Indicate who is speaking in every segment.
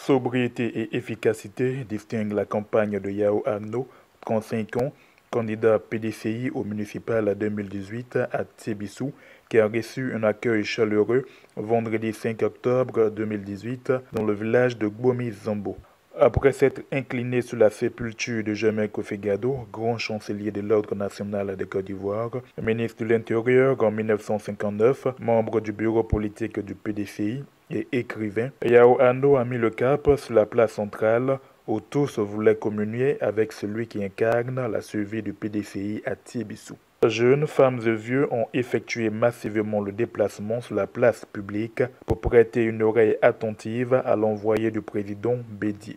Speaker 1: Sobriété et efficacité distinguent la campagne de Yao Ano, 35 ans, candidat PDCI au municipal 2018 à Tsébissou, qui a reçu un accueil chaleureux vendredi 5 octobre 2018 dans le village de Gbomi-Zambo. Après s'être incliné sur la sépulture de Germain Kofi Gado, grand chancelier de l'Ordre national de Côte d'Ivoire, ministre de l'Intérieur en 1959, membre du bureau politique du PDCI et écrivain, Yao Ano a mis le cap sur la place centrale où tous voulaient communier avec celui qui incarne la survie du PDCI à Tsébissou. Jeunes, femmes et vieux ont effectué massivement le déplacement sur la place publique pour prêter une oreille attentive à l'envoyé du président Bédié.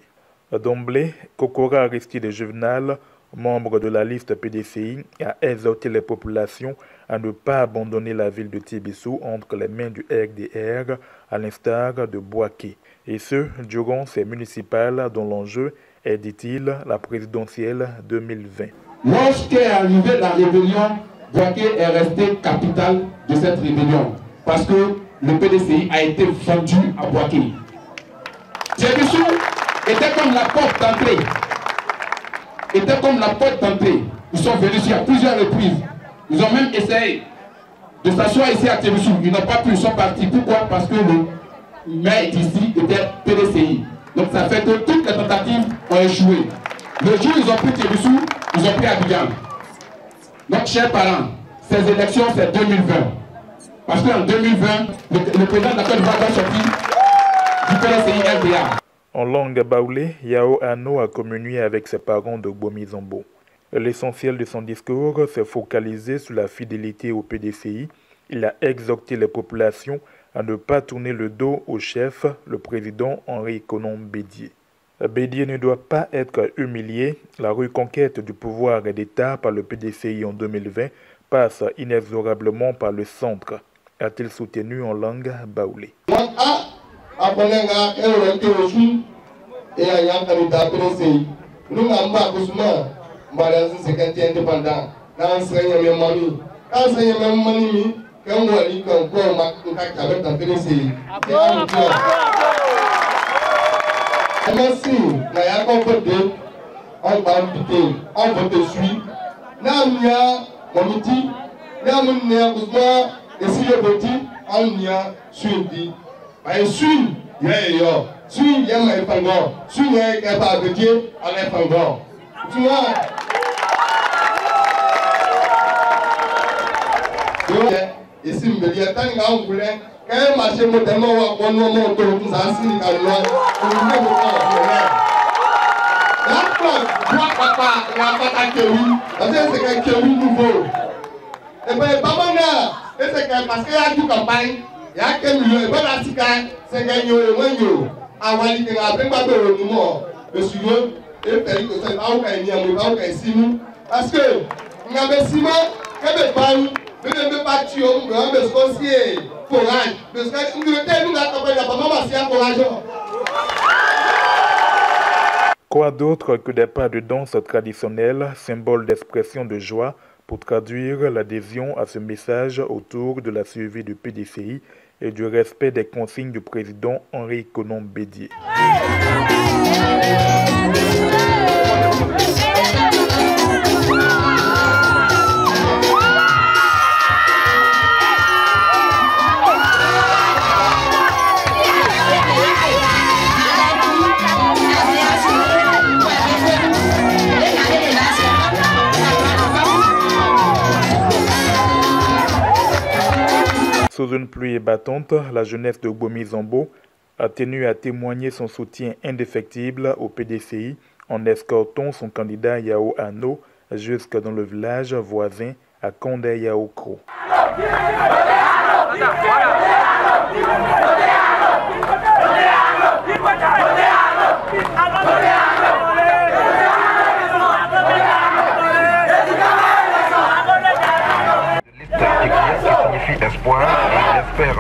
Speaker 1: D'emblée, Kokora Aristide Juvenal, membre de la liste PDCI, a exhorté les populations à ne pas abandonner la ville de Tsébissou entre les mains du RDR, à l'instar de Bouaké. Et ce, durant ces municipales dont l'enjeu est, dit-il, la présidentielle 2020.
Speaker 2: Lorsqu'est arrivée la rébellion, Bouaké est resté capitale de cette rébellion parce que le PDCI a été vendu à Bouaké. Tsébissou était comme la porte d'entrée. Ils sont venus ici à plusieurs reprises. Ils ont même essayé de s'asseoir ici à Tsébissou. Ils n'ont pas pu, ils sont partis. Pourquoi? Parce que le maire d'ici était PDCI. Donc ça fait que toutes les tentatives ont échoué. Le jour où ils ont pris Tsébissou, ils ont pris Abidjan. Donc, chers parents, ces élections, c'est 2020. Parce qu'en 2020, le président de la Côte d'Ivoire va sortir du PDCI RDA.
Speaker 1: En langue baoulée, Yao Ano a communié avec ses parents de Gbomi-Zambo. L'essentiel de son discours s'est focalisé sur la fidélité au PDCI. Il a exhorté les populations à ne pas tourner le dos au chef, le président Henri Konan Bédié. Bédié ne doit pas être humilié. La reconquête du pouvoir d'État par le PDCI en 2020 passe inexorablement par le centre, a-t-il soutenu en langue baoulée.
Speaker 2: Merci, la compétence, on va inviter, on va te suivre. Namia, Momiti, Namunia, Ousma, et si le petit, on y a suivi. Mais suis, yo, suis, y'a ma épangor, suis, y'a capable de Dieu, à l'épangor. Tu vois? Et si me dit, attends, on voulait. Quand marché modèlement, on monte tout ça, c'est une calme. On est la fois, papa, la papa Kéwi, c'est Kéwi nouveau. Et bien, papa, c'est parce qu'il y a du campagne, il y a quelques millions, et bien, la tika, c'est gagné, à Wali, il y a plein de mouvements. Monsieur, et Félix, c'est pas où il y a un peu de parce que, il y a des ciments, il y a des balles, il y a des bâtiments, il y a des conseillers.
Speaker 1: Quoi d'autre que des pas de danse traditionnels, symbole d'expression de joie, pour traduire l'adhésion à ce message autour de la survie du PDCI et du respect des consignes du président Henri Konan Bédié. Sous une pluie battante, la jeunesse de Gbomi-Zambo a tenu à témoigner son soutien indéfectible au PDCI en escortant son candidat Yao Ano jusque dans le village voisin à Kondé Yaokro.
Speaker 3: Espoir, j'espère